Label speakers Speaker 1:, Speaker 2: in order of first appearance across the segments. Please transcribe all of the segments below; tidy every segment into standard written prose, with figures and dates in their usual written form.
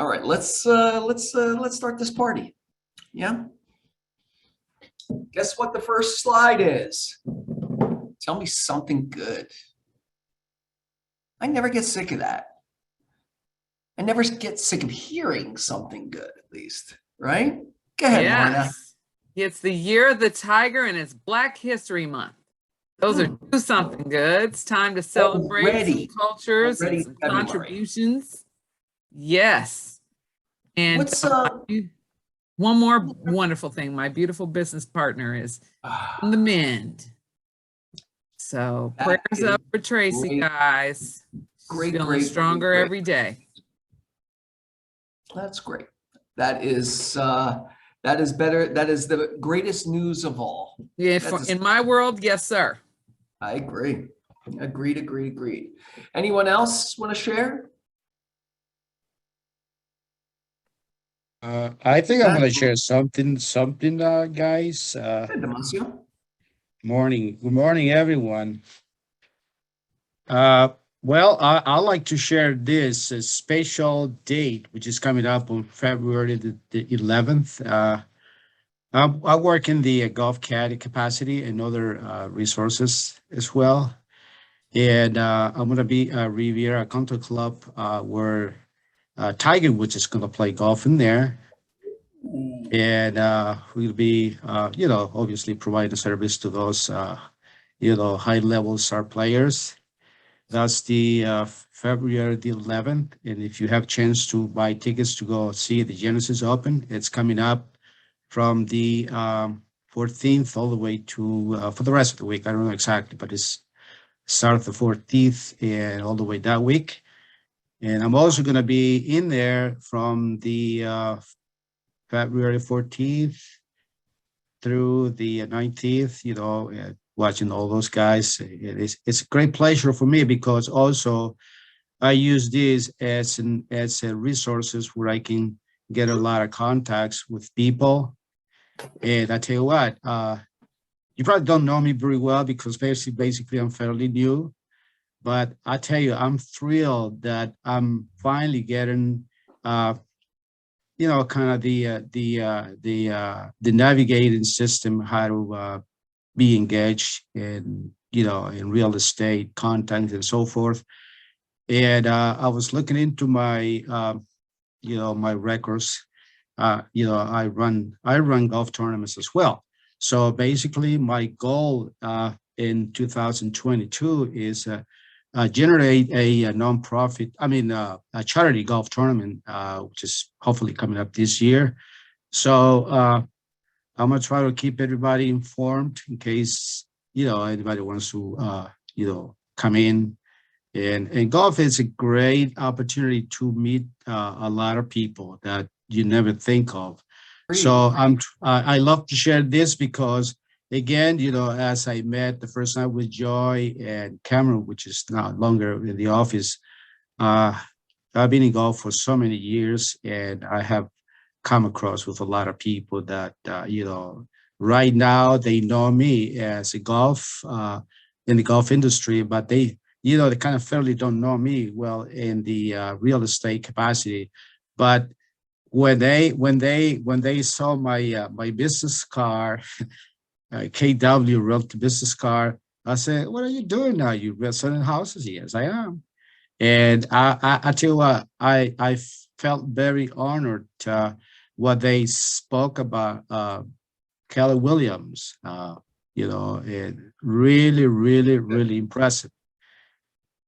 Speaker 1: All right, let's start this party. Yeah. Guess what the first slide is? Tell me something good. I never get sick of that. I never get sick of hearing something good, at least, right? Go ahead, Marna.
Speaker 2: It's the year of the tiger and it's Black History Month. Those are two something good. It's time to celebrate some cultures and some contributions. Yes. And
Speaker 1: What's
Speaker 2: one more wonderful thing. My beautiful business partner is on the mend. So prayers up for Tracy, guys. Feeling stronger every day.
Speaker 1: That's great. That is better. That is the greatest news of all.
Speaker 2: Yeah, in my world, yes, sir.
Speaker 1: I agree. Agreed. Anyone else want to share?
Speaker 3: I think I'm going to share something, guys. Good morning, everyone. Well, I like to share this special date, which is coming up on February the 11th. I work in the Gulf caddy capacity and other resources as well. And I'm going to be at Riviera Country Club where Tiger Woods is going to play golf in there. And we'll be, obviously providing service to those, high-level star players. That's the February the 11th. And if you have a chance to buy tickets to go see the Genesis Open, it's coming up from the 14th all the way to, for the rest of the week. I don't know exactly, but it's start the 14th and all the way that week. And I'm also going to be in there from the February 14th through the 19th, watching all those guys. It's a great pleasure for me because also I use this as a resources where I can get a lot of contacts with people. And I tell you what, you probably don't know me very well because basically I'm fairly new, but I tell you, I'm thrilled that I'm finally getting, kind of the navigating system, how to be engaged in, in real estate content and so forth. And I was looking into my, my records. I run golf tournaments as well. So basically, my goal in 2022 is generate a nonprofit, a charity golf tournament, which is hopefully coming up this year. So I'm gonna try to keep everybody informed in case anybody wants to come in. And golf is a great opportunity to meet a lot of people that you never think of. So I love to share this because, again, as I met the first time with Joy and Cameron, which is no longer in the office, I've been in golf for so many years, and I have come across with a lot of people that, right now they know me as a golf, in the golf industry, but they kind of fairly don't know me well in the real estate capacity. But when they saw my my business card, KW Realty business card, I said, "What are you doing now? You're selling houses?" Yes, I am. And I tell you what, I felt very honored what they spoke about Kelly Williams. And really impressive.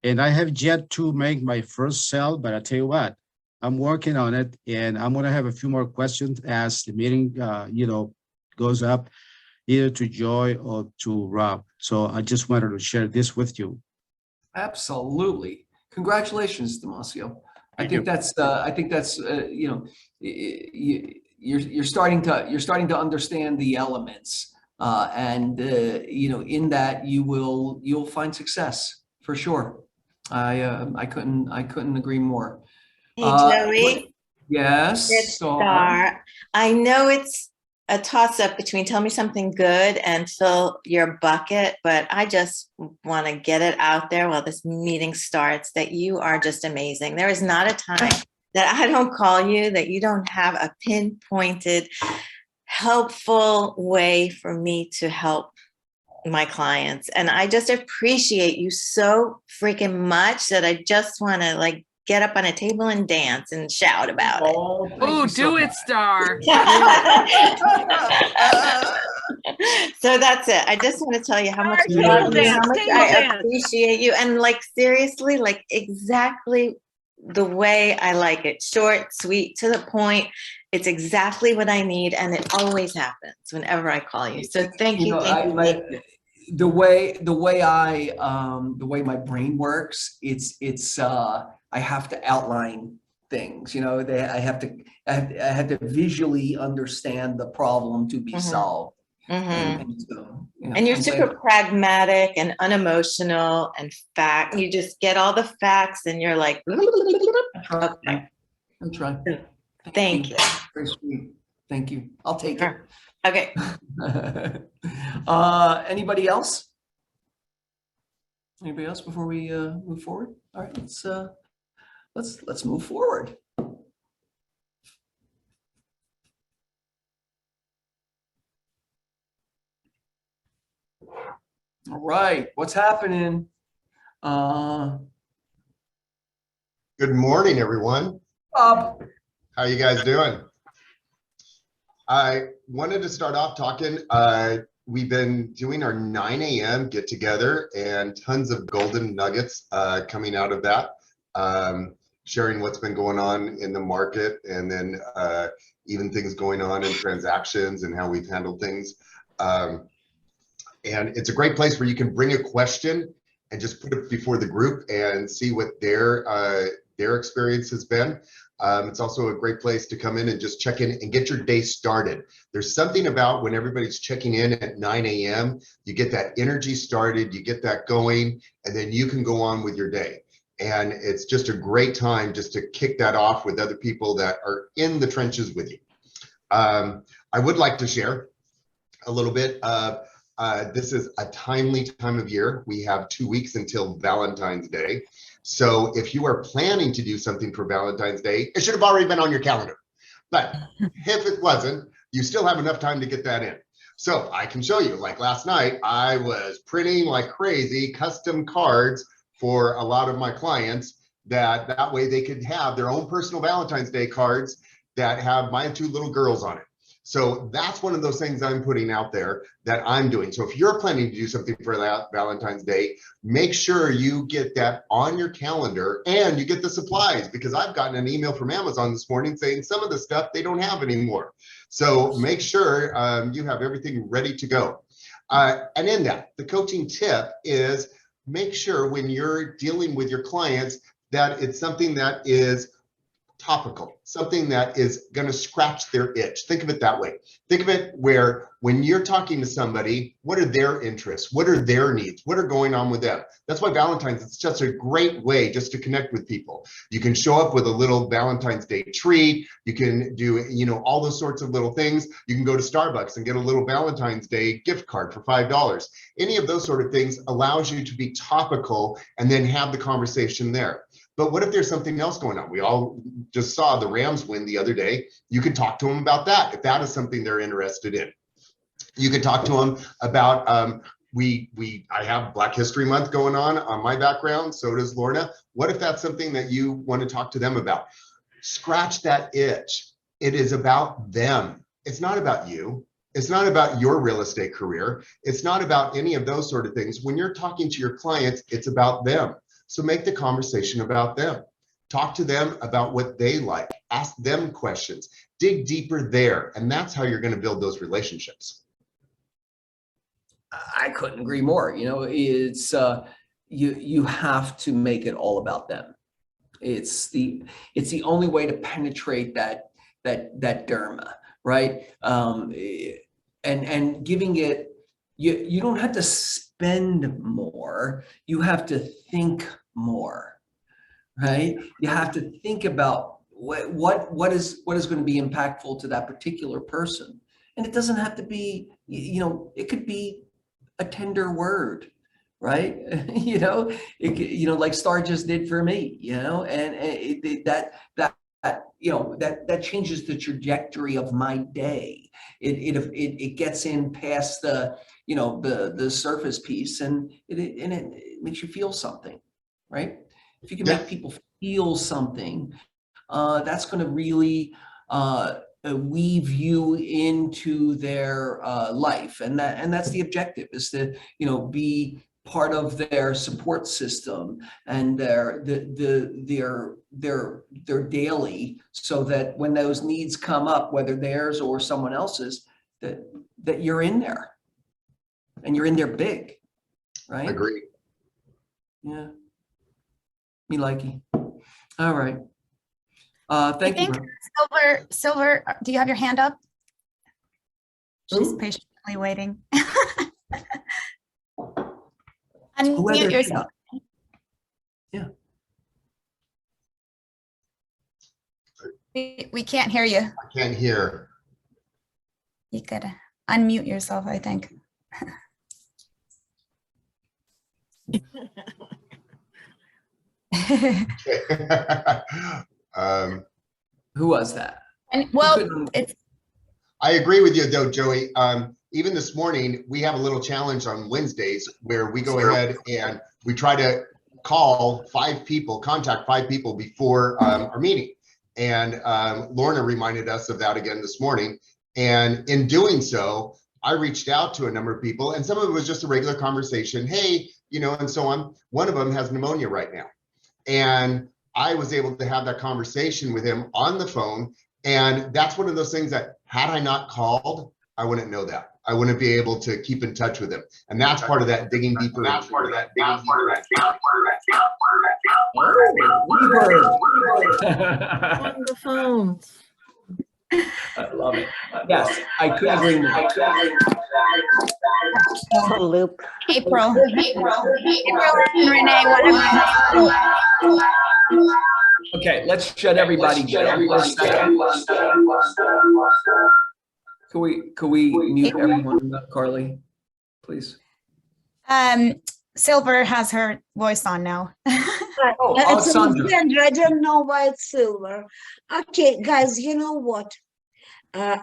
Speaker 3: And I have yet to make my first sale, but I tell you what, I'm working on it, and I'm going to have a few more questions as the meeting, goes up, either to Joy or to Rob. So I just wanted to share this with you.
Speaker 1: Absolutely, congratulations, Damasio. I think that's you're starting to understand the elements, and in that you'll find success for sure. I couldn't agree more.
Speaker 4: Hey, Joey.
Speaker 1: Yes.
Speaker 4: Star. I know it's a toss-up between tell me something good and fill your bucket, but I just want to get it out there while this meeting starts that you are just amazing. There is not a time that I don't call you, that you don't have a pinpointed, helpful way for me to help my clients. And I just appreciate you so freaking much that I just want to like get up on a table and dance and shout about it.
Speaker 2: Oh, do it, Star.
Speaker 4: So that's it. I just want to tell you how much I
Speaker 5: Table
Speaker 4: love you, how
Speaker 5: dance,
Speaker 4: much
Speaker 5: table
Speaker 4: I
Speaker 5: dance.
Speaker 4: appreciate you. And like, seriously, like exactly the way I like it. Short, sweet, to the point. It's exactly what I need. And it always happens whenever I call you. So thank you. Thank you.
Speaker 1: The way my brain works, I have to outline things, I have to visually understand the problem to be solved. And so,
Speaker 4: And you're
Speaker 1: I'm
Speaker 4: super
Speaker 1: glad-
Speaker 4: pragmatic and unemotional and fact. You just get all the facts and you're like, okay.
Speaker 1: I'm trying.
Speaker 4: Thank you.
Speaker 1: Very sweet. Thank you. I'll take it.
Speaker 4: Sure. Okay.
Speaker 1: Anybody else? Anybody else before we move forward? All right, let's move forward. All right, what's happening?
Speaker 6: Good morning, everyone.
Speaker 1: Bob.
Speaker 6: How you guys doing? I wanted to start off talking. We've been doing our 9 a.m. get together and tons of golden nuggets coming out of that. Sharing what's been going on in the market, and then even things going on in transactions and how we've handled things. And it's a great place where you can bring a question and just put it before the group and see what their experience has been. It's also a great place to come in and just check in and get your day started. There's something about when everybody's checking in at 9 a.m., you get that energy started, you get that going, and then you can go on with your day. And it's just a great time just to kick that off with other people that are in the trenches with you. I would like to share a little bit. This is a timely time of year. We have 2 weeks until Valentine's Day. So if you are planning to do something for Valentine's Day, it should have already been on your calendar. But if it wasn't, you still have enough time to get that in. So I can show you, like last night, I was printing like crazy custom cards for a lot of my clients that way they could have their own personal Valentine's Day cards that have my 2 little girls on it. So that's one of those things I'm putting out there that I'm doing. So if you're planning to do something for that Valentine's Day, make sure you get that on your calendar and you get the supplies, because I've gotten an email from Amazon this morning saying some of the stuff they don't have anymore. So make sure you have everything ready to go. And in that, the coaching tip is make sure when you're dealing with your clients that it's something that is topical, something that is going to scratch their itch. Think of it that way. Think of it where when you're talking to somebody, what are their interests? What are their needs? What are going on with them? That's why Valentine's is just a great way just to connect with people. You can show up with a little Valentine's Day treat. You can do, all those sorts of little things. You can go to Starbucks and get a little Valentine's Day gift card for $5. Any of those sort of things allows you to be topical and then have the conversation there. But what if there's something else going on? We all just saw the Rams win the other day. You could talk to them about that if that is something they're interested in. You could talk to them about, I have Black History Month going on my background, so does Lorna. What if that's something that you want to talk to them about? Scratch that itch. It is about them. It's not about you. It's not about your real estate career. It's not about any of those sort of things. When you're talking to your clients, it's about them. So make the conversation about them. Talk to them about what they like. Ask them questions. Dig deeper there. And that's how you're going to build those relationships.
Speaker 1: I couldn't agree more. It's you have to make it all about them. It's the only way to penetrate that derma, right? And giving it, you don't have to spend more. You have to think more, right? You have to think about what is going to be impactful to that particular person. And it doesn't have to be, it could be a tender word, right? Like Star just did for me, and that that changes the trajectory of my day. It gets in past the, the surface piece, and it makes you feel something, right? If you can make people feel something, that's going to really weave you into their life, and that's the objective, is to be part of their support system and their daily, so that when those needs come up, whether theirs or someone else's, that you're in there, and you're in there big, right?
Speaker 6: Agree.
Speaker 1: Yeah. Me likey. All right. Thank you.
Speaker 5: Silver, do you have your hand up? She's
Speaker 1: Who?
Speaker 5: patiently waiting.
Speaker 1: Who had
Speaker 5: Unmute
Speaker 1: their
Speaker 5: yourself.
Speaker 1: Yeah.
Speaker 5: We can't hear you.
Speaker 6: I can't hear.
Speaker 5: You could unmute yourself, I think.
Speaker 1: Who was that?
Speaker 5: And well,
Speaker 1: couldn't-
Speaker 5: it's
Speaker 6: I agree with you though, Joey. Even this morning, we have a little challenge on Wednesdays where we go ahead and we try to contact 5 people before our meeting. And Lorna reminded us of that again this morning. And in doing so, I reached out to a number of people, and some of it was just a regular conversation. Hey, and so on. One of them has pneumonia right now. And I was able to have that conversation with him on the phone. And that's one of those things that, had I not called, I wouldn't know that. I wouldn't be able to keep in touch with him. And that's part of that digging deeper.
Speaker 1: On
Speaker 7: the phone.
Speaker 1: I love it. Yes, I couldn't agree more.
Speaker 7: Loop.
Speaker 5: April and Renee, whatever.
Speaker 1: Okay, let's shut everybody down for a second. Could we mute everyone, Carly, please?
Speaker 5: Silver has her voice on now.
Speaker 1: Oh,
Speaker 8: It's
Speaker 1: Alessandra.
Speaker 8: Alexandra. I don't know why it's Silver. Okay, guys, you know what? I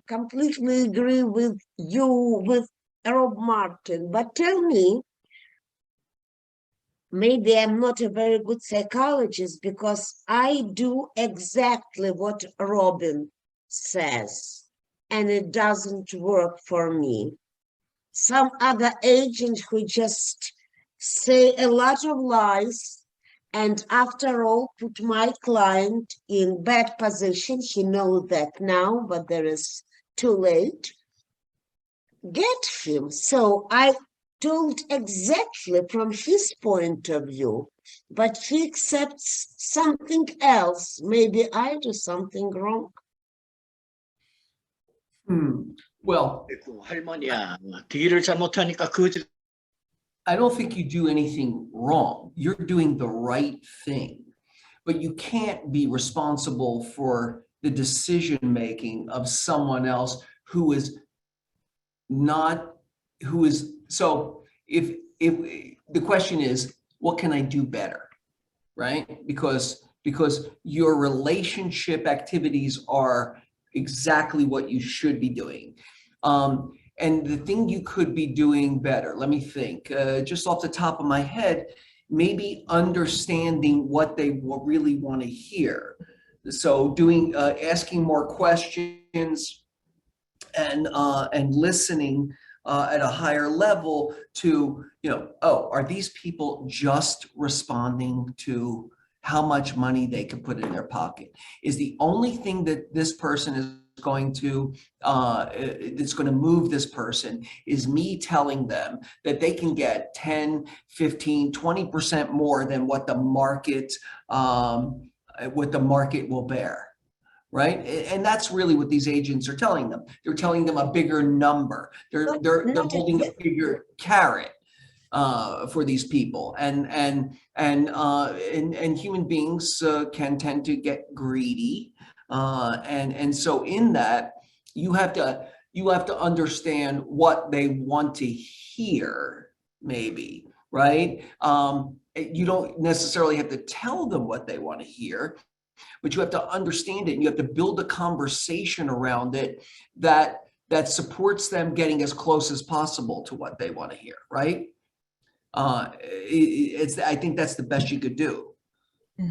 Speaker 8: completely agree with you, with Rob Martin, but tell me, maybe I'm not a very good psychologist, because I do exactly what Robin says, and it doesn't work for me. Some other agent who just say a lot of lies, and after all, put my client in bad position. He knows that now, but there is too late. Get him. So I told exactly from his point of view, but he accepts something else. Maybe I do something wrong.
Speaker 1: Well, I don't think you do anything wrong. You're doing the right thing, but you can't be responsible for the decision-making of someone else who is not, so if the question is, what can I do better, right? Because your relationship activities are exactly what you should be doing. And the thing you could be doing better, let me think, just off the top of my head, maybe understanding what they really want to hear. So asking more questions and listening at a higher level to, are these people just responding to how much money they can put in their pocket? Is the only thing that this person is going to that's going to move this person is me telling them that they can get 10, 15, 20% more than what the market will bear, right? And that's really what these agents are telling them. They're telling them a bigger number. They're holding a bigger carrot for these people, and human beings can tend to get greedy, and so in that you have to understand what they want to hear, maybe, right? You don't necessarily have to tell them what they want to hear, but you have to understand it and you have to build a conversation around it that supports them getting as close as possible to what they want to hear, right? I think that's the best you could do.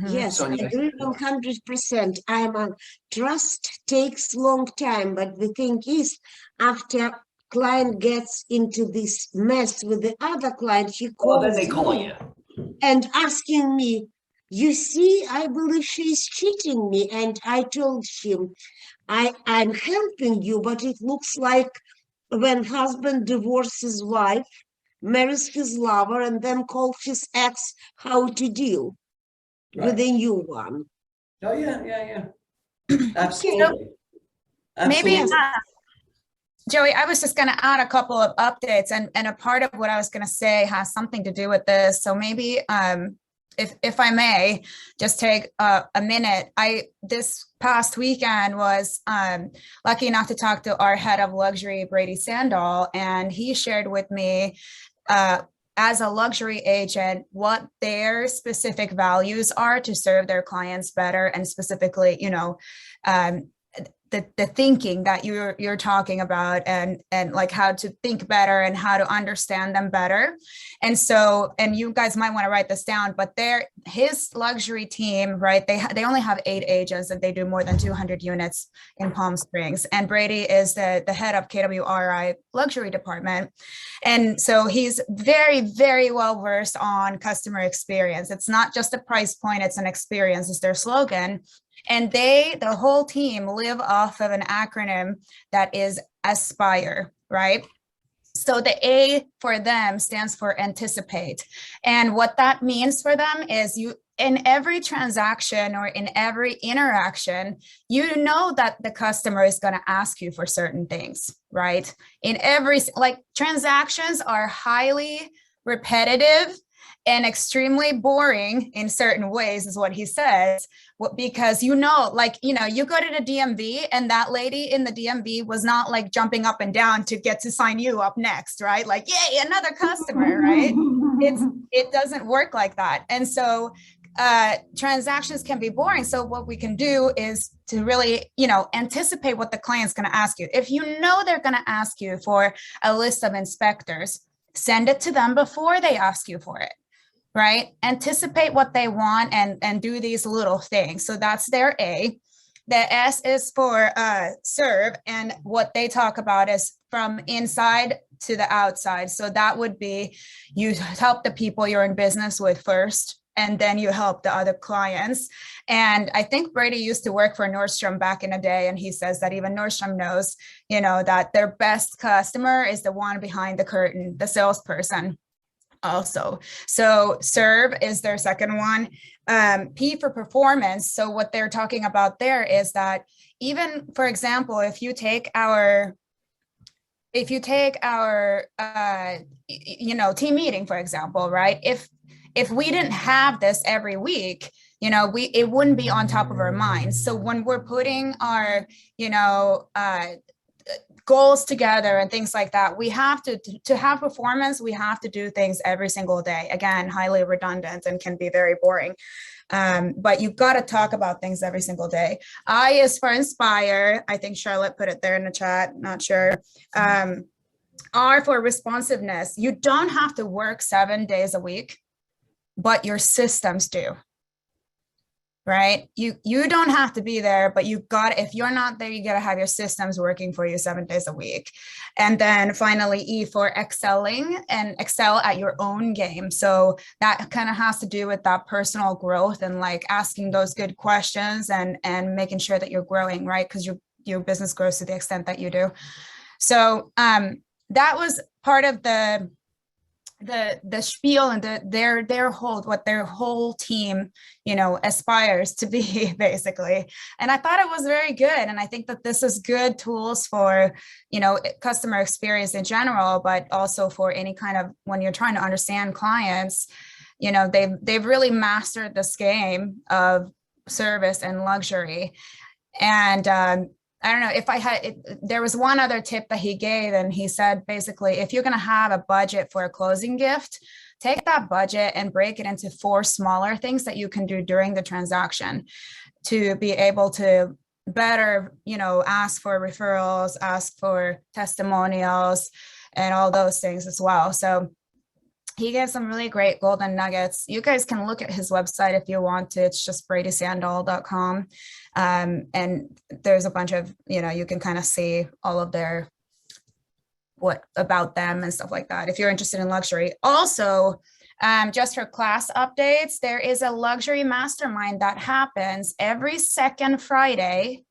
Speaker 8: Yes, I
Speaker 1: Sonia.
Speaker 8: agree 100%. I'm on trust takes long time, but the thing is, after client gets into this mess with the other client, he
Speaker 1: Well,
Speaker 8: calls
Speaker 1: then they call
Speaker 8: me
Speaker 1: you.
Speaker 8: and asking me, you see, I believe she's cheating me. And I told him, I'm helping you, but it looks like when husband divorces wife, marries his lover, and then calls his ex how to deal with a new one.
Speaker 1: Oh, yeah.
Speaker 5: Absolutely. Maybe, Joey, I was just going to add a couple of updates, and a part of what I was going to say has something to do with this. So maybe, if I may, just take a minute. This past weekend was lucky enough to talk to our head of luxury, Brady Sandall, and he shared with me, as a luxury agent, what their specific values are to serve their clients better, and specifically, the thinking that you're talking about, and like how to think better and how to understand them better. And so, and you guys might want to write this down, but his luxury team, right? They only have 8 agents and they do more than 200 units in Palm Springs. And Brady is the head of KWRI luxury department. And so he's very, very well versed on customer experience. It's not just a price point, it's an experience, is their slogan. And the whole team live off of an acronym that is ASPIRE, right? So the A for them stands for anticipate. And what that means for them is in every transaction or in every interaction, you know that the customer is going to ask you for certain things, right? Transactions are highly repetitive and extremely boring in certain ways, is what he says, because you go to the DMV and that lady in the DMV was not like jumping up and down to get to sign you up next, right? Like, yay, another customer, right? It doesn't work like that. And so transactions can be boring. So what we can do is to really, anticipate what the client's going to ask you. If you know they're going to ask you for a list of inspectors, send it to them before they ask you for it. Right? Anticipate what they want and do these little things. So that's their A. The S is for serve. And what they talk about is from inside to the outside. So that would be, you help the people you're in business with first, and then you help the other clients. And I think Brady used to work for Nordstrom back in the day. And he says that even Nordstrom knows, that their best customer is the one behind the curtain, the salesperson. Also, so serve is their second one. P for performance. So what they're talking about there is that even, for example, if you take our team meeting, for example, right? If we didn't have this every week, it wouldn't be on top of our minds. So when we're putting our, goals together and things like that, we have to have performance, we have to do things every single day. Again, highly redundant and can be very boring. But you've got to talk about things every single day. I is for inspire. I think Charlotte put it there in the chat, not sure. R for responsiveness. You don't have to work 7 days a week, but your systems do. Right? You don't have to be there, but if you're not there, you got to have your systems working for you 7 days a week. And then finally, E for excelling, and excel at your own game. So that kind of has to do with that personal growth and like asking those good questions and making sure that you're growing, right? Because your business grows to the extent that you do. So that was part of the spiel and what their whole team, aspires to be, basically. And I thought it was very good. And I think that this is good tools for, customer experience in general, but also for any kind of, when you're trying to understand clients, they've really mastered this game of service and luxury. And I don't know there was one other tip that he gave, and he said, basically, if you're going to have a budget for a closing gift, take that budget and break it into 4 smaller things that you can do during the transaction to be able to better, ask for referrals, ask for testimonials, and all those things as well. So he gave some really great golden nuggets. You guys can look at his website if you want to. It's just bradysandal.com. And there's a bunch of, you can kind of see all of their, what about them and stuff like that, if you're interested in luxury. Also, just for class updates, there is a luxury mastermind that happens every second Friday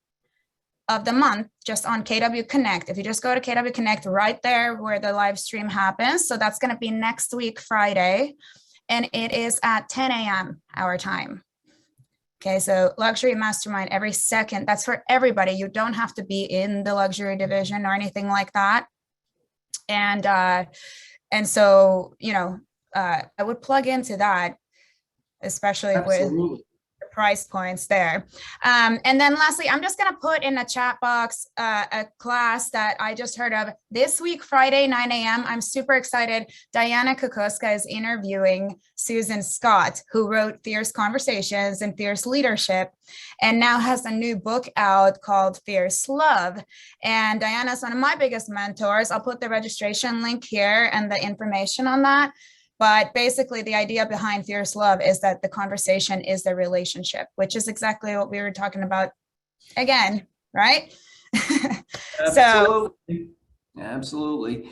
Speaker 5: of the month, just on KW Connect. If you just go to KW Connect, right there where the live stream happens. So that's going to be next week, Friday, and it is at 10 a.m. our time. Okay, so luxury mastermind every second. That's for everybody. You don't have to be in the luxury division or anything like that. And so, I would plug into that, especially
Speaker 1: Absolutely.
Speaker 5: with price points there. And then lastly, I'm just going to put in a chat box a class that I just heard of this week, Friday, 9 a.m. I'm super excited. Diana Kokoska is interviewing Susan Scott, who wrote Fierce Conversations and Fierce Leadership, and now has a new book out called Fierce Love. And Diana's one of my biggest mentors. I'll put the registration link here and the information on that. But basically, the idea behind Fierce Love is that the conversation is the relationship, which is exactly what we were talking about again, right?
Speaker 1: Absolutely. Absolutely.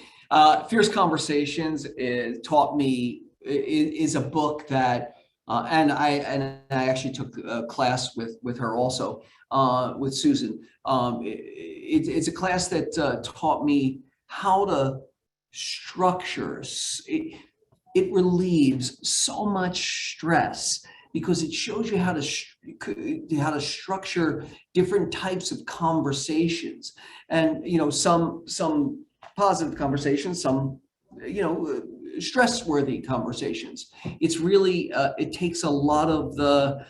Speaker 1: Fierce Conversations taught me, is a book that, and I actually took a class with her also, with Susan. It's a class that taught me how to structure. It relieves so much stress because it shows you how to structure different types of conversations, and some positive conversations, some stress-worthy conversations. It's really it takes a lot of the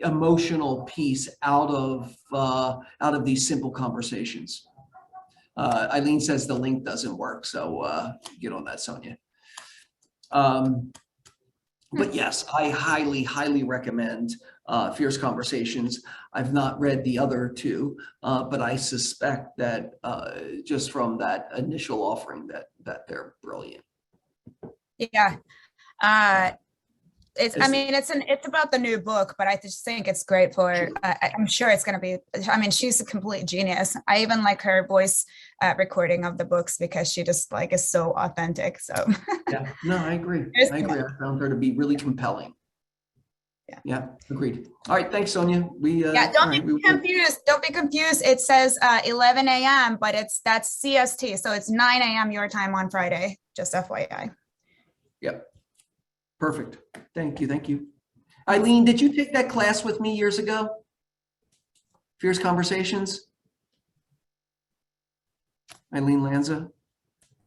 Speaker 1: emotional piece out of these simple conversations. Eileen says the link doesn't work, so get on that, Sonia. But yes, I highly recommend Fierce Conversations. I've not read the other two, but I suspect that just from that initial offering that they're brilliant.
Speaker 5: Yeah. It's about the new book, but I just think it's great for, I'm sure it's going to be, she's a complete genius. I even like her voice recording of the books because she just is so authentic. So
Speaker 1: yeah, no, I agree. I found her to be really compelling. Yeah, agreed. All right, thanks, Sonia.
Speaker 5: Don't be confused. Don't be confused. It says 11 a.m., but that's CST, so it's 9 a.m. your time on Friday. Just FYI.
Speaker 1: Yep. Perfect. Thank you. Eileen, did you take that class with me years ago? Fierce Conversations? Eileen Lanza?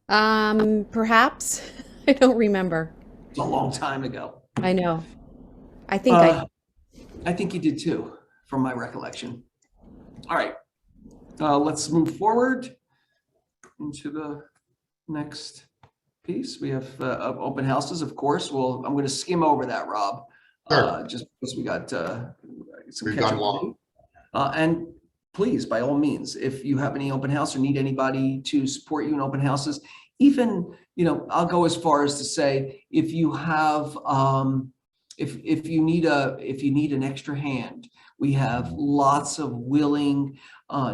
Speaker 7: Perhaps. I don't remember.
Speaker 1: It's a long time ago.
Speaker 7: I know. I think
Speaker 1: I think you did too, from my recollection. All right. Let's move forward into the next piece. We have open houses, of course. Well, I'm going to skim over that, Rob,
Speaker 6: Sure.
Speaker 1: just because we got some
Speaker 6: We've
Speaker 1: catch
Speaker 6: gone
Speaker 1: up to do. And please, by all means, if you have any open house or need anybody to support you in open houses, even, I'll go as far as to say, if you have, if you need an extra hand, we have lots of willing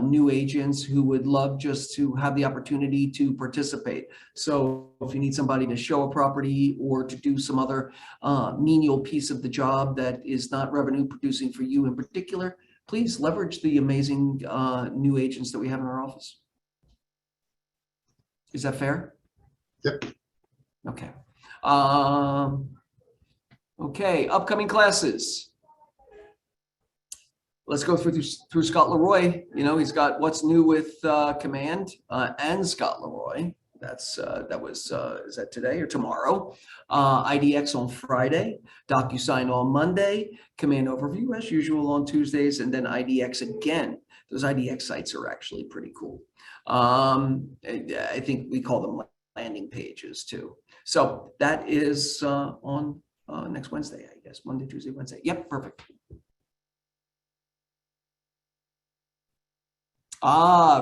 Speaker 1: new agents who would love just to have the opportunity to participate. So if you need somebody to show a property or to do some other menial piece of the job that is not revenue producing for you in particular, please leverage the amazing new agents that we have in our office. Is that fair?
Speaker 6: Yep.
Speaker 1: Okay. Okay, upcoming classes. Let's go through Scott Leroy. He's got What's New with Command and Scott Leroy. Is that today or tomorrow? IDX on Friday, DocuSign on Monday, Command Overview as usual on Tuesdays, and then IDX again. Those IDX sites are actually pretty cool. I think we call them landing pages too. So that is on next Wednesday, I guess, Monday, Tuesday, Wednesday. Yep, perfect.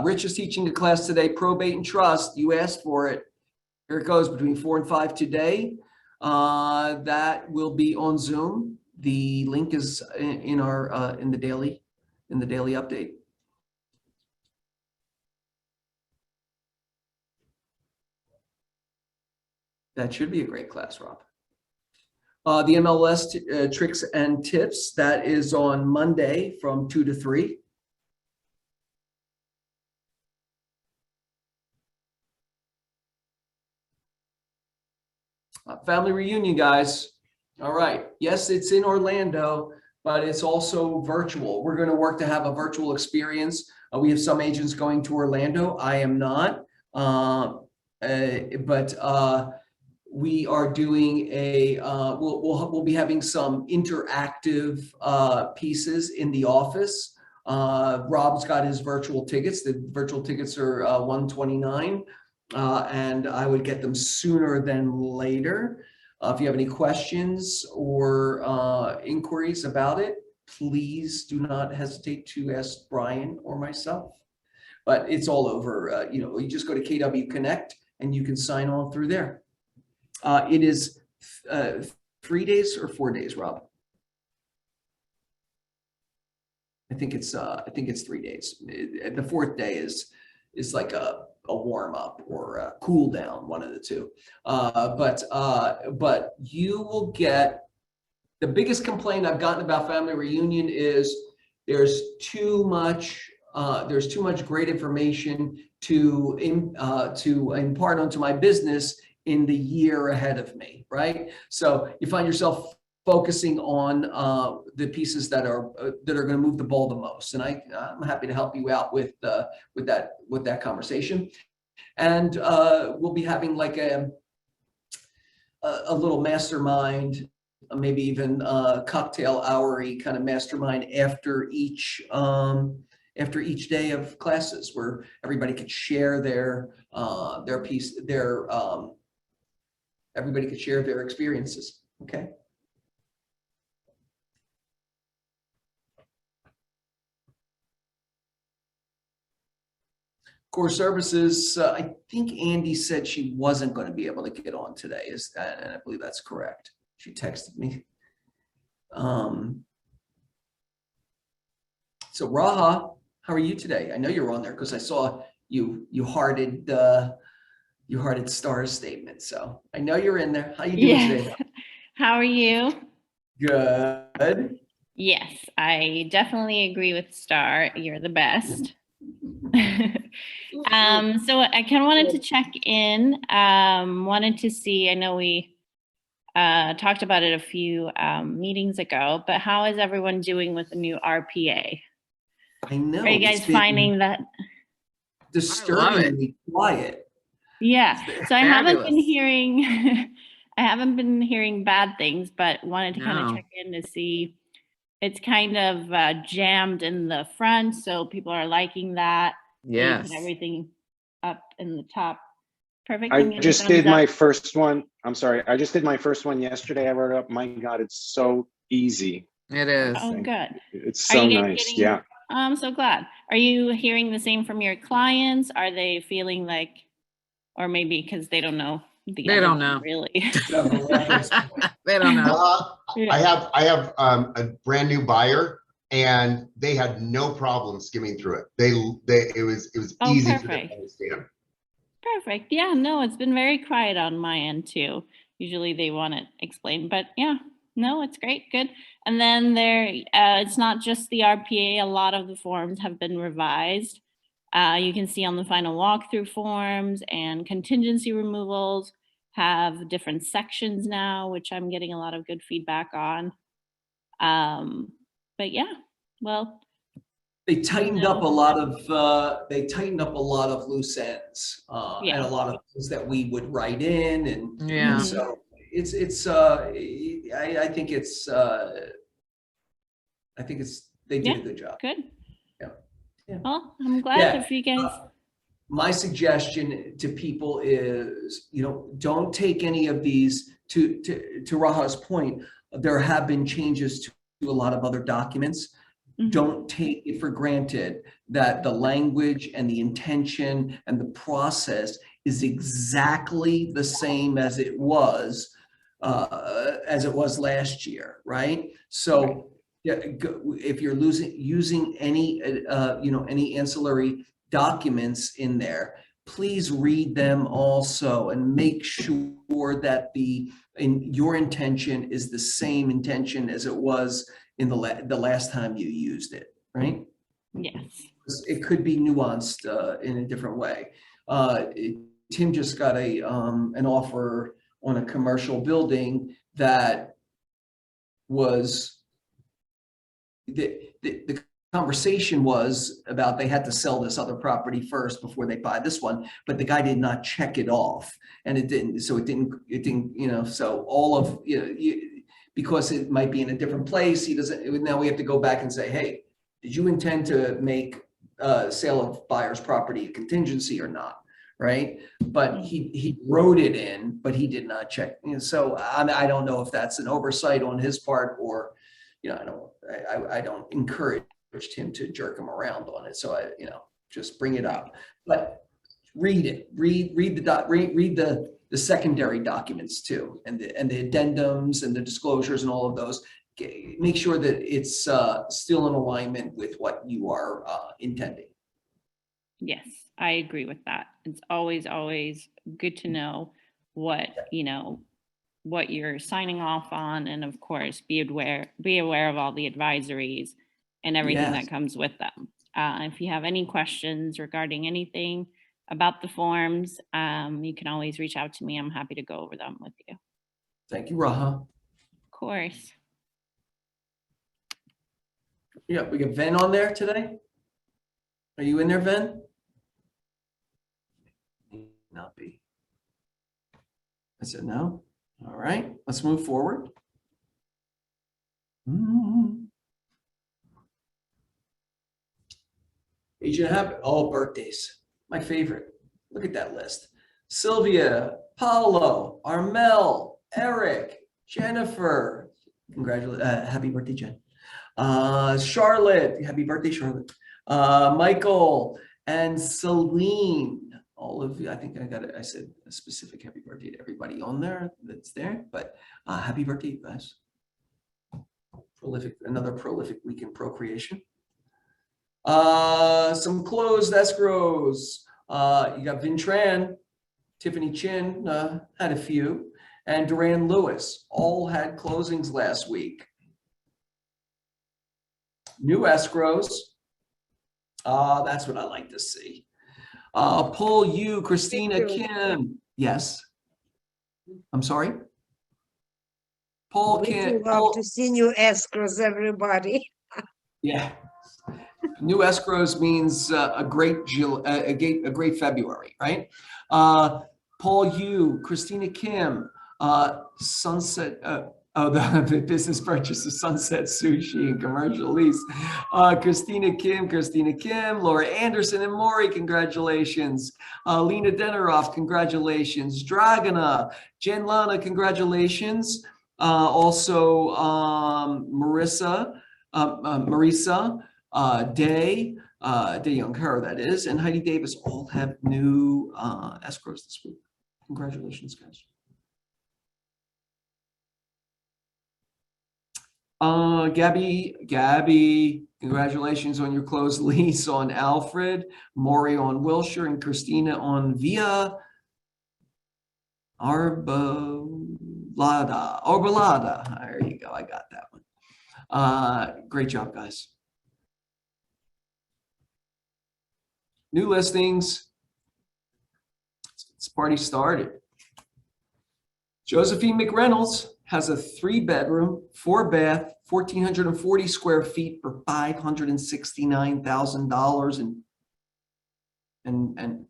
Speaker 1: Rich is teaching a class today, probate and trust. You asked for it. Here it goes, between 4 and 5 today. That will be on Zoom. The link is in our in the daily update. That should be a great class, Rob. The MLS tricks and tips, that is on Monday from 2 to 3. Family reunion, guys. All right. Yes, it's in Orlando, but it's also virtual. We're going to work to have a virtual experience. We have some agents going to Orlando. I am not. But we are doing a, we'll be having some interactive pieces in the office. Rob's got his virtual tickets. The virtual tickets are $129. And I would get them sooner than later. If you have any questions or inquiries about it, please do not hesitate to ask Brian or myself. But it's all over. You just go to KW Connect and you can sign on through there. It is 3 days or 4 days, Rob? I think it's 3 days. The fourth day is like a warm up or a cool down, one of the two. But you will get, the biggest complaint I've gotten about family reunion is there's too much great information to impart onto my business in the year ahead of me, right? So you find yourself focusing on the pieces that are going to move the ball the most, and I'm happy to help you out with that conversation. And we'll be having like a little mastermind, maybe even cocktail hour-y kind of mastermind after each day of classes, where everybody could share their piece, everybody could share their experiences. Okay. Core services, I think Andy said she wasn't going to be able to get on today, and I believe that's correct. She texted me. So Raha, how are you today? I know you're on there because I saw you hearted Star's statement. So I know you're in there. How you doing today?
Speaker 9: How are you?
Speaker 1: Good.
Speaker 9: Yes, I definitely agree with Star. You're the best. So I kind of wanted to check in, wanted to see, I know we talked about it a few meetings ago, but how is everyone doing with the new RPA?
Speaker 1: I know.
Speaker 9: Are you guys finding that
Speaker 1: disturbingly quiet?
Speaker 9: Yeah. So I haven't
Speaker 2: Fabulous.
Speaker 9: been hearing, I haven't been hearing bad things, but wanted to kind of check in to see. It's kind of jammed in the front, so people are liking that.
Speaker 2: Yes.
Speaker 9: Put everything up in the top. Perfect.
Speaker 10: I just did my first one. I'm sorry. I just did my first one yesterday. I wrote it up. My God, it's so easy.
Speaker 2: It is.
Speaker 9: Oh, good.
Speaker 10: It's so nice. Yeah.
Speaker 9: I'm so glad. Are you hearing the same from your clients? Are they feeling like, or maybe because they don't know?
Speaker 2: They don't know.
Speaker 9: Really.
Speaker 2: They don't know.
Speaker 6: I have a brand new buyer, and they had no problem skimming through it. It was easy for them to understand.
Speaker 9: Perfect. Yeah, no, it's been very quiet on my end too. Usually they want it explained, but yeah, no, it's great. Good. And then it's not just the RPA. A lot of the forms have been revised. You can see on the final walkthrough forms and contingency removals have different sections now, which I'm getting a lot of good feedback on. But yeah, well,
Speaker 1: they tightened up a lot of loose ends and a lot of things that we would write in, and so I think they did a good job.
Speaker 9: Good.
Speaker 1: Yeah.
Speaker 9: Well, I'm glad if you guys.
Speaker 1: my suggestion to people is, don't take any of these, to Raha's point, there have been changes to a lot of other documents. Don't take it for granted that the language and the intention and the process is exactly the same as it was last year, right? So yeah, if you're using any any ancillary documents in there, please read them also and make sure that your intention is the same intention as it was in the last time you used it, right?
Speaker 9: Yes.
Speaker 1: It could be nuanced in a different way. Tim just got an offer on a commercial building that was the conversation was about they had to sell this other property first before they buy this one, but the guy did not check it off, and it didn't. So it didn't. So all of because it might be in a different place, he doesn't. Now we have to go back and say, hey, did you intend to make sale of buyer's property a contingency or not? Right? But he wrote it in, but he did not check. So I don't know if that's an oversight on his part, or I don't encourage him to jerk him around on it. So I just bring it up, but read it. Read the secondary documents too, and the addendums and the disclosures and all of those. Make sure that it's still in alignment with what you are intending.
Speaker 9: Yes, I agree with that. It's always good to know what what you're signing off on, and of course be aware of all the advisories and everything that comes with them. If you have any questions regarding anything about the forms, you can always reach out to me. I'm happy to go over them with you.
Speaker 1: Thank you, Raha.
Speaker 9: Of course.
Speaker 1: Yeah, we got Ven on there today. Are you in there, Ven? Not be. I said no. All right, let's move forward. Agent Habit. Oh, birthdays. My favorite. Look at that list. Sylvia, Paolo, Armel, Eric, Jennifer. Congratulations. Happy birthday, Jen. Charlotte. Happy birthday, Charlotte. Michael and Celine. All of you, I think I said a specific happy birthday to everybody on there that's there, but happy birthday, guys. Another prolific week in procreation. Some closed escrows. You got Vintran, Tiffany Chin had a few, and Duran Lewis all had closings last week. New escrows. That's what I like to see. Paul Yu, Christina Kim. Yes. I'm sorry. Paul Kim.
Speaker 8: We love to see new escrows, everybody.
Speaker 1: Yeah. New escrows means a great February, right? Paul Yu, Christina Kim, Sunset. The business purchase of Sunset Sushi and commercial lease. Christina Kim, Laura Anderson and Maury, congratulations. Lena Deneroff, congratulations. Dragana, Jen Lana, congratulations. Also Marisa, Day Young Her, that is, and Heidi Davis all have new escrows this week. Congratulations, guys. Gabby, congratulations on your closed lease on Alfred, Maury on Wilshire, and Christina on Via Arbolada. There you go, I got that one. Great job, guys. New listings. This party started. Josephine McReynolds has a 3-bedroom, 4-bath, 1,440 square feet for $569,000 and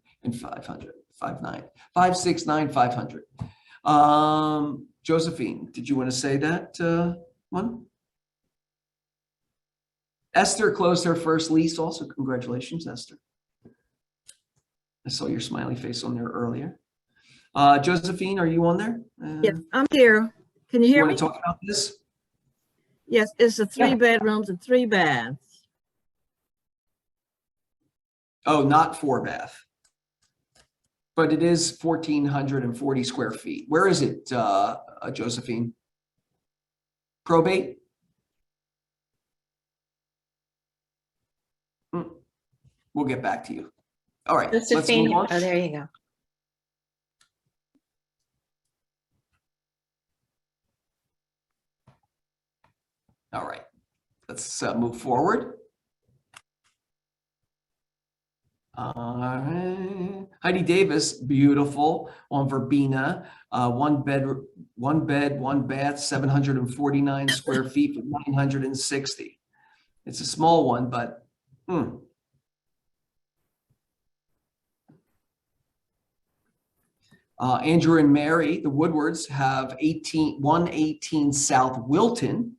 Speaker 1: 569,500. Josephine, did you want to say that one? Esther closed her first lease also. Congratulations, Esther. I saw your smiley face on there earlier. Josephine, are you on there?
Speaker 11: Yes, I'm here. Can you
Speaker 1: You
Speaker 11: hear
Speaker 1: want
Speaker 11: me?
Speaker 1: to talk about this?
Speaker 11: Yes, it's a three
Speaker 1: Yeah.
Speaker 11: bedrooms and 3 baths.
Speaker 1: Oh, not 4-bath. But it is 1,440 square feet. Where is it, Josephine? Probate? We'll get back to you. All right, let's
Speaker 4: Josephine,
Speaker 1: move on.
Speaker 4: oh, there you go.
Speaker 1: All right, let's move forward. Heidi Davis, beautiful, on Verbena, one bed, one bath, 749 square feet for 960. It's a small one, but Andrew and Mary, the Woodwards, have 118 South Wilton.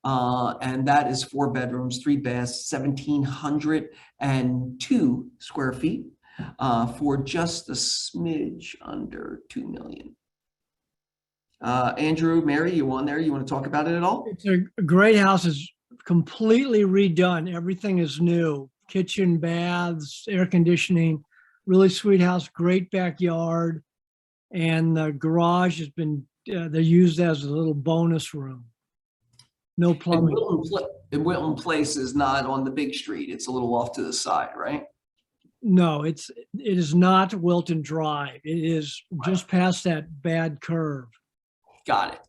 Speaker 1: And that is 4 bedrooms, 3 baths, 1,702 square feet for just a smidge under 2 million. Andrew, Mary, you on there? You want to talk about it at all?
Speaker 12: It's a great house. It's completely redone. Everything is new. Kitchen, baths, air conditioning, really sweet house, great backyard. And the garage has been, they're used as a little bonus room. No
Speaker 1: And
Speaker 12: plumbing.
Speaker 1: Wilton Place is not on the big street. It's a little off to the side, right?
Speaker 12: No, it is not Wilton Drive. It is just past that bad curve.
Speaker 1: Got it.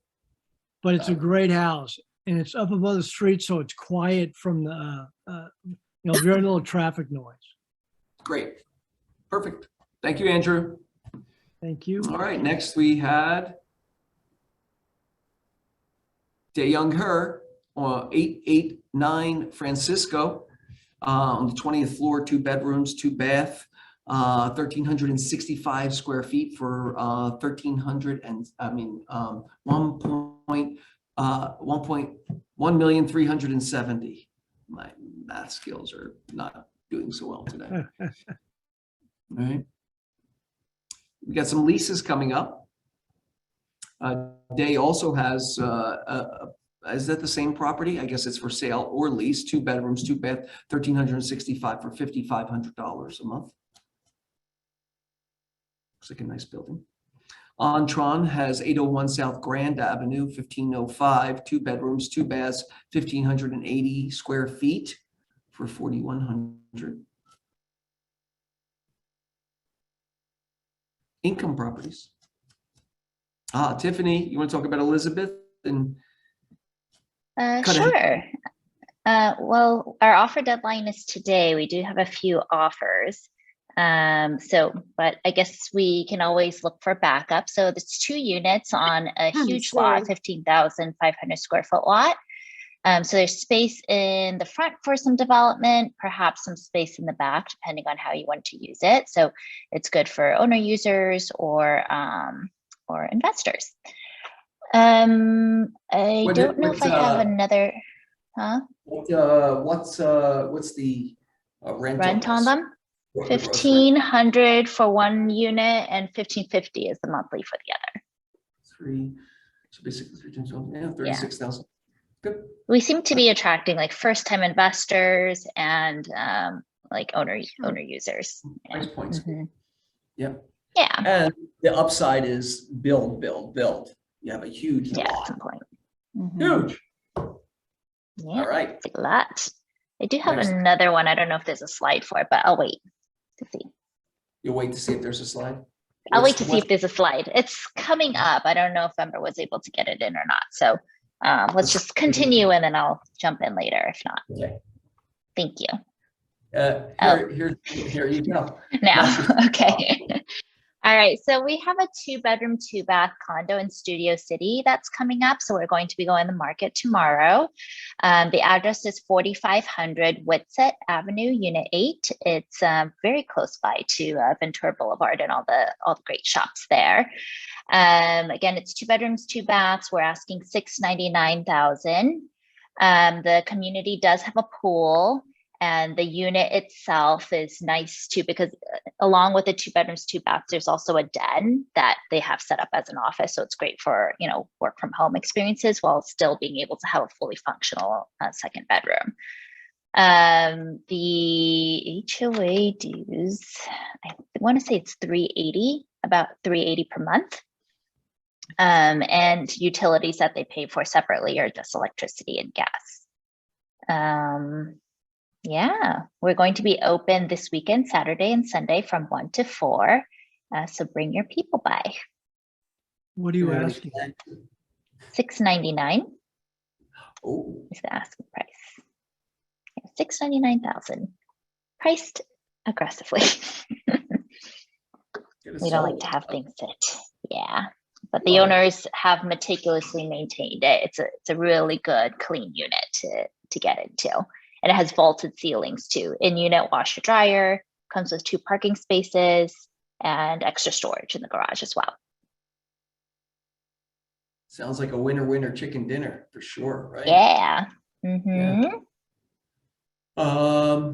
Speaker 12: But it's a great house, and it's up above the street, so it's quiet from the, very little traffic noise.
Speaker 1: Great. Perfect. Thank you, Andrew.
Speaker 12: Thank you.
Speaker 1: All right, next we had DeYoung Her on 889 Francisco on the 20th floor, 2 bedrooms, 2 bath, 1,365 square feet for 1,370,000. My math skills are not doing so well today. All right. We got some leases coming up. Day also has, is that the same property? I guess it's for sale or lease, 2 bedrooms, 2 bath, 1,365 for $5,500 a month. Looks like a nice building. Ontron has 801 South Grand Avenue, 1,505, 2 bedrooms, 2 baths, 1,580 square feet for $4,100. Income properties. Tiffany, you want to talk about Elizabeth and
Speaker 13: sure. Well, our offer deadline is today. We do have a few offers. But I guess we can always look for backup. So there's 2 units on a huge lot, 15,500 square foot lot. So there's space in the front for some development, perhaps some space in the back, depending on how you want to use it. So it's good for owner users or investors. I don't know if I have another,
Speaker 1: what's the rent
Speaker 13: on them? 1,500 for 1 unit and 1,550 is the monthly for the other.
Speaker 1: 3, so basically 3 times 1, yeah, 36,000. Good.
Speaker 13: We seem to be attracting like first-time investors and like owner users.
Speaker 1: Price points. Yeah.
Speaker 13: Yeah.
Speaker 1: And the upside is build. You have a huge lot.
Speaker 13: At some point.
Speaker 1: Huge.
Speaker 13: Yeah.
Speaker 1: All right.
Speaker 13: A lot. I do have another one. I don't know if there's a slide for it, but I'll wait to see.
Speaker 1: You'll wait to see if there's a slide?
Speaker 13: I'll wait to see if there's a slide. It's coming up. I don't know if Ember was able to get it in or not. So let's just continue and then I'll jump in later if not.
Speaker 1: Okay.
Speaker 13: Thank you.
Speaker 1: Here you go.
Speaker 13: Now, okay. All right, so we have a 2-bedroom, 2-bath condo in Studio City that's coming up. So we're going to be going to the market tomorrow. The address is 4500 Whitsett Avenue, Unit 8. It's very close by to Ventura Boulevard and all the great shops there. Again, it's 2 bedrooms, 2 baths. We're asking $699,000. The community does have a pool. And the unit itself is nice too, because along with the 2 bedrooms, 2 baths, there's also a den that they have set up as an office. So it's great for, work from home experiences while still being able to have a fully functional second bedroom. The HOA dues, I want to say it's about $380 per month. And utilities that they pay for separately are just electricity and gas. Yeah, we're going to be open this weekend, Saturday and Sunday from 1 to 4. So bring your people by.
Speaker 12: What are you asking?
Speaker 13: $699
Speaker 1: Oh,
Speaker 13: is the asking price. Yeah, $699,000, priced aggressively. We don't like to have things sit. Yeah, but the owners have meticulously maintained it. It's a really good, clean unit to get into. And it has vaulted ceilings too. In-unit washer dryer, comes with 2 parking spaces and extra storage in the garage as well.
Speaker 1: sounds like a winner chicken dinner for sure, right?
Speaker 13: Yeah. Mm-hmm.
Speaker 1: Yeah.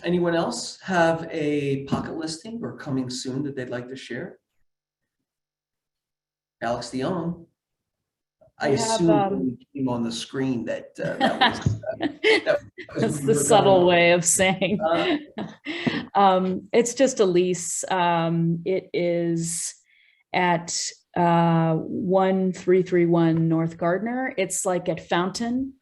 Speaker 1: Anyone else have a pocket listing or coming soon that they'd like to share? Alex Dion. I assume when we came on the screen that
Speaker 14: that's the subtle way of saying. It's just a lease. It is at 1331 North Gardner. It's like at Fountain.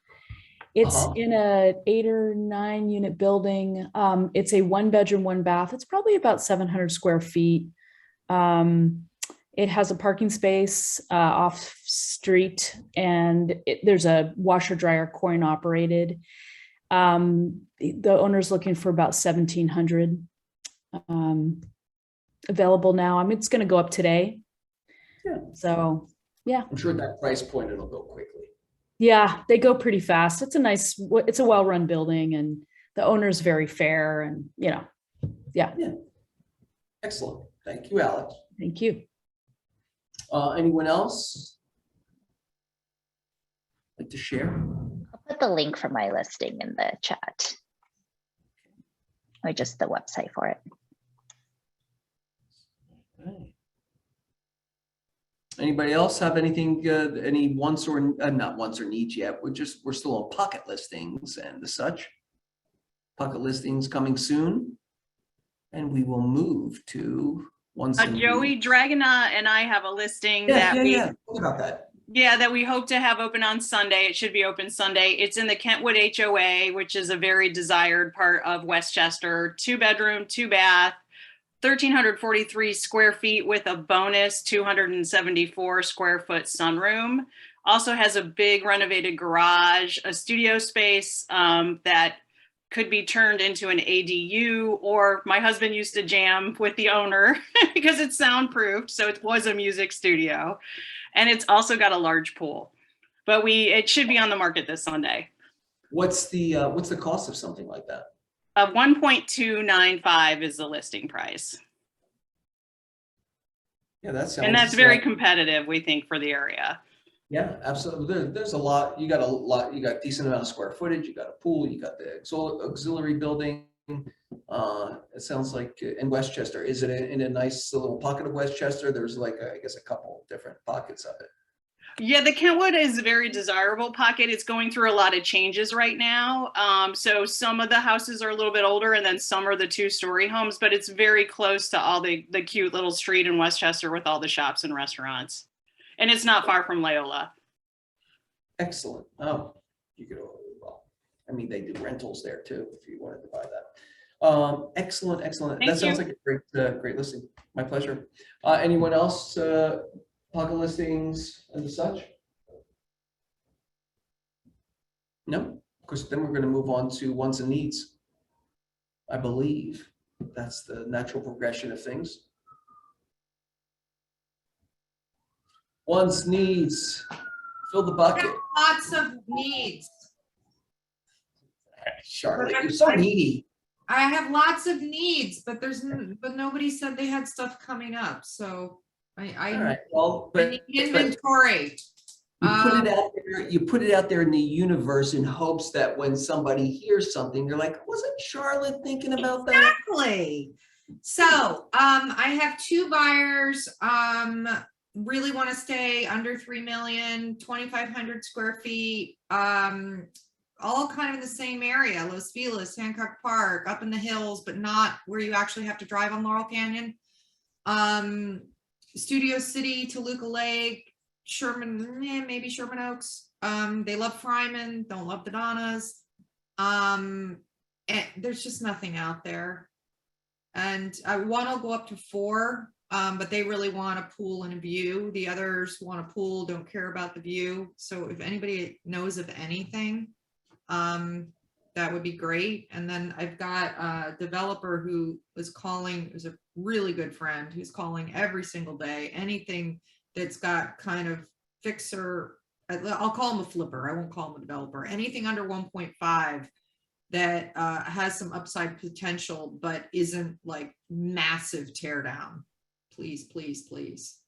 Speaker 14: It's in a 8 or 9 unit building. It's a 1 bedroom, 1 bath. It's probably about 700 square feet. It has a parking space off street, and there's a washer dryer coin operated. The owner's looking for about 1,700 available now. I mean, it's going to go up today.
Speaker 1: Yeah.
Speaker 14: So, yeah.
Speaker 1: I'm sure that price point, it'll go quickly.
Speaker 14: Yeah, they go pretty fast. It's a well-run building, and the owner's very fair, and yeah.
Speaker 1: Excellent. Thank you, Alex.
Speaker 14: Thank you.
Speaker 1: Anyone else like to share?
Speaker 13: I'll put the link for my listing in the chat, or just the website for it.
Speaker 1: Okay. Anybody else have anything, any wants or not wants or needs yet? We're still on pocket listings and the such. Pocket listings coming soon, and we will move to
Speaker 15: Joey Dragona and I have a listing
Speaker 1: that we
Speaker 15: hope to have open on Sunday. It should be open Sunday. It's in the Kentwood HOA, which is a very desired part of Westchester. 2 bedroom, 2 bath, 1,343 square feet with a bonus 274 square foot sunroom. Also has a big renovated garage, a studio space that could be turned into an ADU, or my husband used to jam with the owner because it's soundproofed. So it was a music studio, and it's also got a large pool, but it should be on the market this Sunday.
Speaker 1: What's the cost of something like that?
Speaker 15: 1.295 is the listing price.
Speaker 1: Yeah, that sounds.
Speaker 15: And that's very competitive, we think, for the area.
Speaker 1: Yeah, absolutely. There's a lot. You got a decent amount of square footage. You got a pool. You got the auxiliary building. It sounds like in Westchester. Is it in a nice little pocket of Westchester? There's I guess a couple different pockets of it.
Speaker 15: Yeah, the Kentwood is a very desirable pocket. It's going through a lot of changes right now. So some of the houses are a little bit older, and then some are the 2-story homes, but it's very close to all the cute little street in Westchester with all the shops and restaurants. And it's not far from Loyola.
Speaker 1: Excellent. Oh, you could, well, I mean, they do rentals there too, if you wanted to buy that. Excellent. That sounds like a great listing. My pleasure. Anyone else, pocket listings and such? No, because then we're going to move on to wants and needs. I believe that's the natural progression of things. Wants, needs, fill the bucket.
Speaker 16: Lots of needs.
Speaker 1: Charlotte, you're so needy.
Speaker 16: I have lots of needs, but nobody said they had stuff coming up. So I
Speaker 1: All right. Well,
Speaker 16: need inventory.
Speaker 1: You put it out there you put it out there in the universe in hopes that when somebody hears something, they're like, wasn't Charlotte thinking about that?
Speaker 16: Exactly. So, I have 2 buyers, really want to stay under 3 million, 2,500 square feet, all kind of in the same area, Los Feliz, Hancock Park, up in the hills, but not where you actually have to drive on Laurel Canyon. Studio City, Toluca Lake, Sherman, maybe Sherman Oaks. They love Fryman, don't love the Donnas. And there's just nothing out there. And one will go up to 4, but they really want a pool and a view. The others want a pool, don't care about the view. So if anybody knows of anything, that would be great. And then I've got a developer who was calling, who's a really good friend, who's calling every single day, anything that's got kind of fixer, I'll call him a flipper, I won't call him a developer, anything under 1.5 that has some upside potential, but isn't like massive tear down. Please, please, please.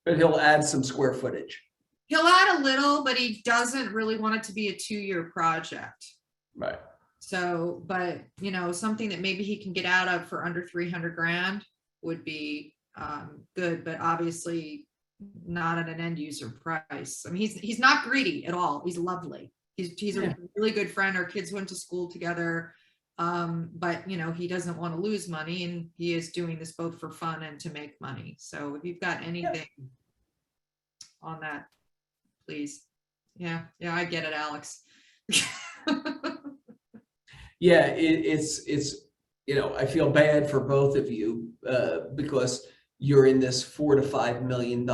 Speaker 1: But he'll add some square footage.
Speaker 16: He'll add a little, but he doesn't really want it to be a 2-year project.
Speaker 1: Right.
Speaker 16: So, but you know, something that maybe he can get out of for under 300 grand would be good, but obviously not at an end user price. I mean, he's not greedy at all. He's lovely. He's a really good friend. Our kids went to school together. But you know, he doesn't want to lose money, and he is doing this both for fun and to make money. So if you've got anything on that, please. Yeah, I get it, Alex.
Speaker 1: Yeah, it's you know, I feel bad for both of you because you're in this $4 to $5 million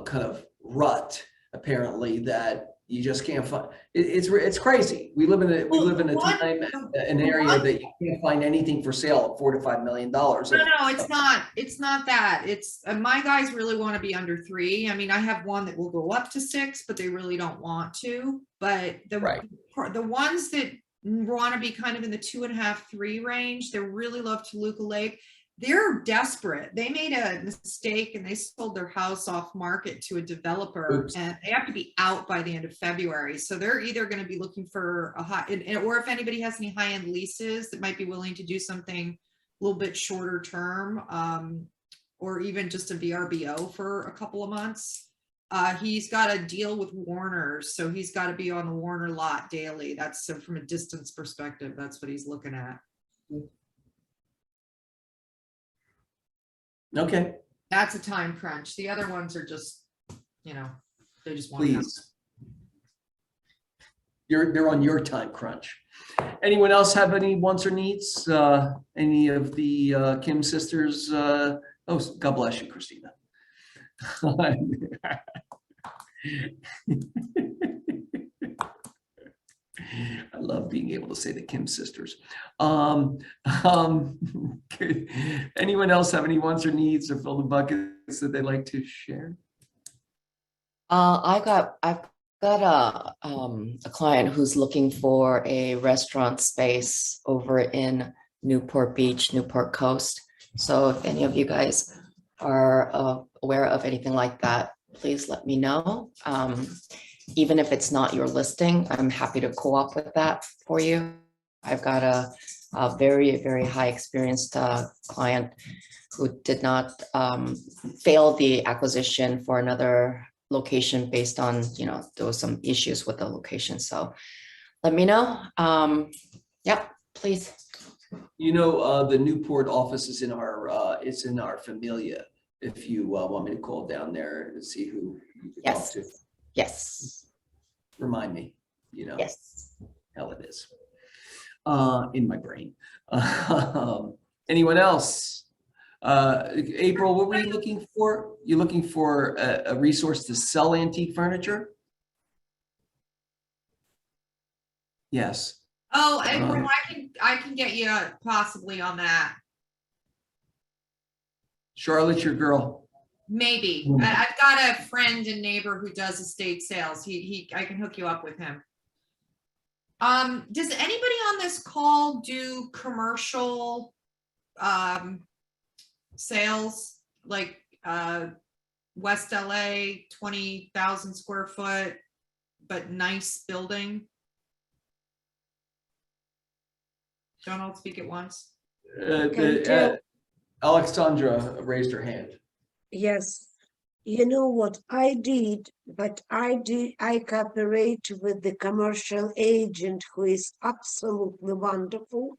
Speaker 1: kind of rut, apparently, that you just can't find. It's crazy. We live in a time, an area that you can't find anything for sale at $4 to $5 million.
Speaker 16: No, it's not. It's not that. It's my guys really want to be under 3. I mean, I have one that will go up to 6, but they really don't want to. But the ones that want to be kind of in the 2.5, 3 range, they really love Toluca Lake. They're desperate. They made a mistake and they sold their house off market to a developer. Oops. And they have to be out by the end of February. So they're either going to be looking for a high, or if anybody has any high-end leases that might be willing to do something a little bit shorter term, or even just a VRBO for a couple of months. He's got a deal with Warner's, so he's got to be on the Warner lot daily. That's from a distance perspective. That's what he's looking at.
Speaker 1: Okay.
Speaker 16: That's a time crunch. The other ones are just, you know, they just want
Speaker 1: Please. They're on your time crunch. Anyone else have any wants or needs? Any of the Kim sisters? Oh, God bless you, Christina. I love being able to say the Kim sisters. Anyone else have any wants or needs or fill the buckets that they'd like to share?
Speaker 17: I've got a client who's looking for a restaurant space over in Newport Beach, Newport Coast. So if any of you guys are aware of anything like that, please let me know. Even if it's not your listing, I'm happy to co-op with that for you. I've got a very, very high experienced client who did not fail the acquisition for another location based on, you know, there was some issues with the location. So let me know. Yep, please.
Speaker 1: You know, the Newport office is in our, it's in our Familia. If you want me to call down there and see who you can talk to.
Speaker 17: Yes.
Speaker 1: Remind me, you know.
Speaker 17: Yes.
Speaker 1: Hell it is. In my brain. Anyone else? April, what were you looking for? You're looking for a resource to sell antique furniture? Yes.
Speaker 16: Oh, April, I can get you possibly on that.
Speaker 1: Charlotte's your girl.
Speaker 16: Maybe. I've got a friend and neighbor who does estate sales. I can hook you up with him. Does anybody on this call do commercial sales, like West LA, 20,000 square foot, but nice building. Don't all speak at once.
Speaker 1: Alexandra raised her hand.
Speaker 8: Yes. You know what I did, but I cooperate with the commercial agent who is absolutely wonderful.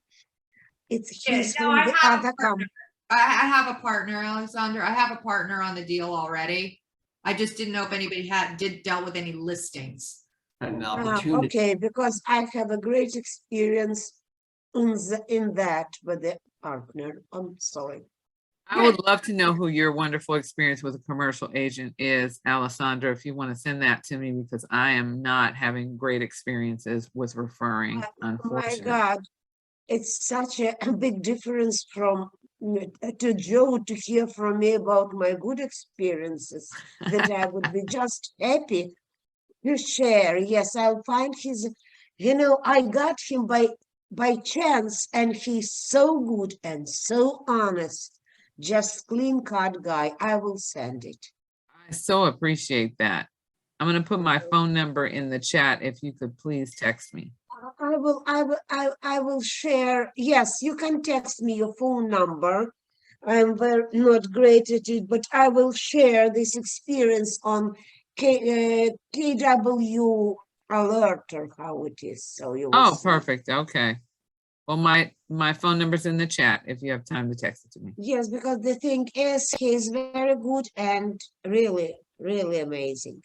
Speaker 8: He's from the other company.
Speaker 16: I have a partner, Alexander. I have a partner on the deal already. I just didn't know if anybody dealt with any listings.
Speaker 1: An opportunity.
Speaker 8: Okay, because I have a great experience in that with the partner. I'm sorry.
Speaker 2: I would love to know who your wonderful experience with a commercial agent is, Alessandra, if you want to send that to me, because I am not having great experiences with referring, unfortunately.
Speaker 8: Oh my God, it's such a big difference from to Joe to hear from me about my good experiences that I would be just happy to share. Yes, I'll find his, I got him by chance, and he's so good and so honest. Just clean cut guy. I will send it.
Speaker 2: I so appreciate that. I'm going to put my phone number in the chat if you could please text me.
Speaker 8: I will share. Yes, you can text me your phone number. I'm not great at it, but I will share this experience on KW alert or how it is. So you will see.
Speaker 2: Perfect. Okay. Well, my phone number's in the chat if you have time to text it to me.
Speaker 8: Yes, because the thing is, he's very good and really, really amazing.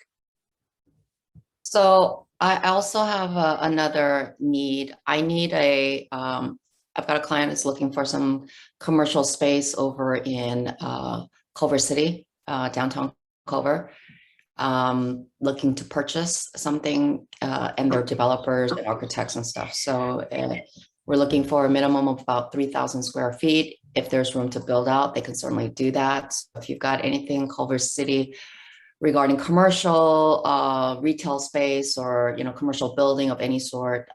Speaker 17: So I also have another need. I need I've got a client that's looking for some commercial space over in Culver City, downtown Culver, looking to purchase something, and they're developers and architects and stuff. So we're looking for a minimum of about 3,000 square feet. If there's room to build out, they can certainly do that. So if you've got anything in Culver City regarding commercial, retail space, or commercial building of any sort,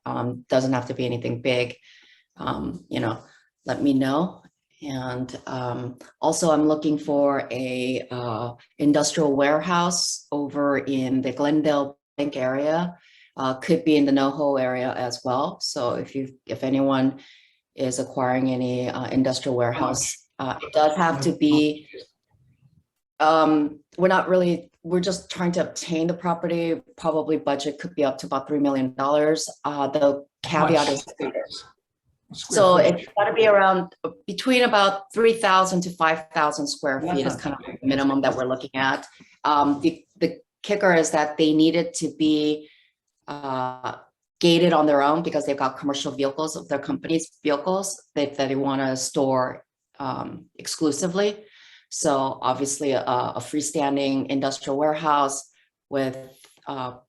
Speaker 17: doesn't have to be anything big, let me know. And also I'm looking for a industrial warehouse over in the Glendale Bank area. Could be in the NoHo area as well. So if anyone is acquiring any industrial warehouse, it does have to be, we're just trying to obtain the property. Probably budget could be up to about $3 million. The caveat is, so it's got to be around between about 3,000 to 5,000 square feet is kind of the minimum that we're looking at. The kicker is that they need it to be gated on their own, because they've got commercial vehicles of their company's vehicles that they want to store exclusively. So obviously a freestanding industrial warehouse with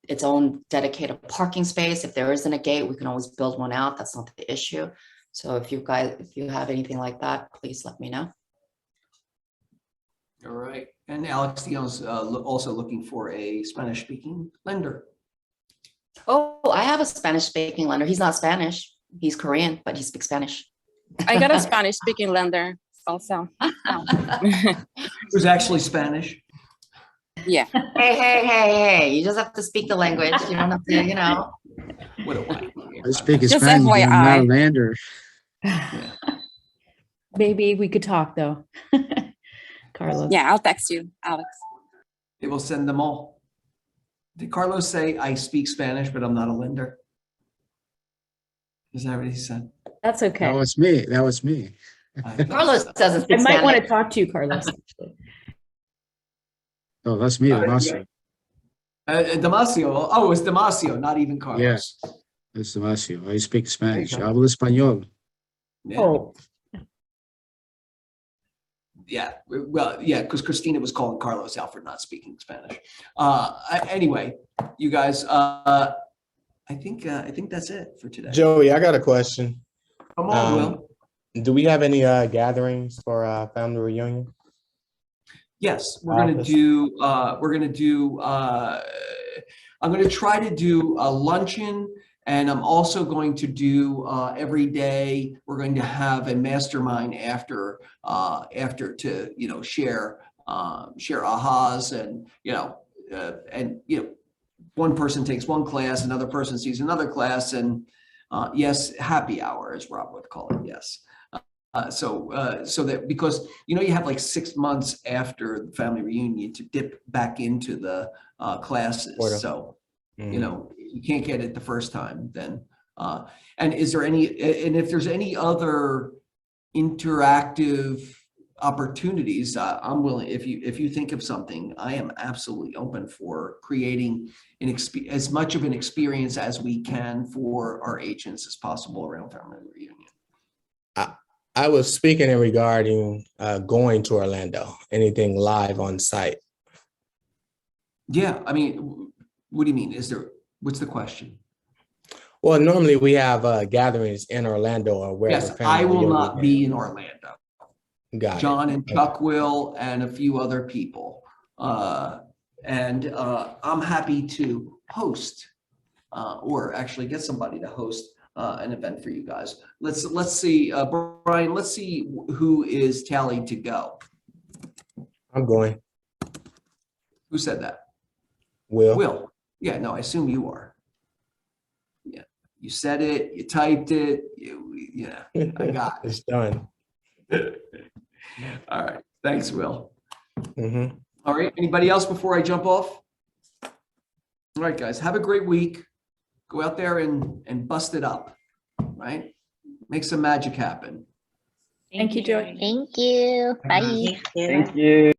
Speaker 17: its own dedicated parking space. If there isn't a gate, we can always build one out. That's not the issue. So if you have anything like that, please let me know.
Speaker 1: All right. And Alex Dion's also looking for a Spanish-speaking lender.
Speaker 17: Oh, I have a Spanish-speaking lender. He's not Spanish. He's Korean, but he speaks Spanish.
Speaker 18: I got a Spanish-speaking lender also.
Speaker 1: Who's actually Spanish?
Speaker 18: Yeah.
Speaker 17: Hey. You just have to speak the language. You don't have to,
Speaker 1: What a white.
Speaker 3: I speak
Speaker 18: Just
Speaker 3: Spanish, but I'm not a
Speaker 18: FYI.
Speaker 3: lander.
Speaker 14: Maybe we could talk though. Carlos.
Speaker 18: Yeah, I'll text you, Alex.
Speaker 1: They will send them all. Did Carlos say, I speak Spanish, but I'm not a lender? Is that what he said?
Speaker 14: That's okay.
Speaker 3: That was me.
Speaker 17: Carlos doesn't speak
Speaker 14: I might want to
Speaker 17: Spanish.
Speaker 14: talk to you, Carlos.
Speaker 3: Oh, that's me, Damasio.
Speaker 1: Damasio. Oh, it was Damasio, not even Carlos.
Speaker 3: Yes, it's Damasio. I speak Spanish. Hablo español.
Speaker 1: Yeah.
Speaker 14: Oh,
Speaker 1: Yeah, well, yeah, because Christina was calling Carlos out for not speaking Spanish. Anyway, you guys, I think that's it for today.
Speaker 19: Joey, I got a question.
Speaker 1: Come on, Will.
Speaker 19: Do we have any gatherings for family reunion?
Speaker 1: Yes, we're gonna do. I'm gonna try to do a luncheon, and I'm also going to do every day. We're going to have a mastermind after to share share ahas, and one person takes one class, another person sees another class, and yes, happy hour, as Rob would call it. Yes. So that, because you have like 6 months after the family reunion to dip back into the classes.
Speaker 19: Order.
Speaker 1: So
Speaker 19: Mhm.
Speaker 1: you can't get it the first time. Then and is there any, and if there's any other interactive opportunities, I'm willing, if you think of something, I am absolutely open for creating as much of an experience as we can for our agents as possible around family reunion.
Speaker 19: I was speaking in regarding going to Orlando, anything live on site.
Speaker 1: Yeah, I mean, what do you mean? What's the question?
Speaker 19: Well, normally we have gatherings in Orlando or wherever.
Speaker 1: Yes, I will not be in Orlando.
Speaker 19: Got
Speaker 1: John
Speaker 19: it.
Speaker 1: and Chuck will, and a few other people. And I'm happy to host, or actually get somebody to host an event for you guys. Let's see, Brian, let's see who is tallied to go.
Speaker 19: I'm going.
Speaker 1: Who said that?
Speaker 19: Will.
Speaker 1: Yeah, no, I assume you are. Yeah, you said it, you typed it, yeah, I got it.
Speaker 19: It's done.
Speaker 1: All right, thanks, Will.
Speaker 19: Mm-hmm.
Speaker 1: All right, anybody else before I jump off? All right, guys, have a great week. Go out there and bust it up, right? Make some magic happen.
Speaker 14: Thank you, Joy.
Speaker 13: Thank you. Bye.
Speaker 4: Thank you.
Speaker 10: Thank you.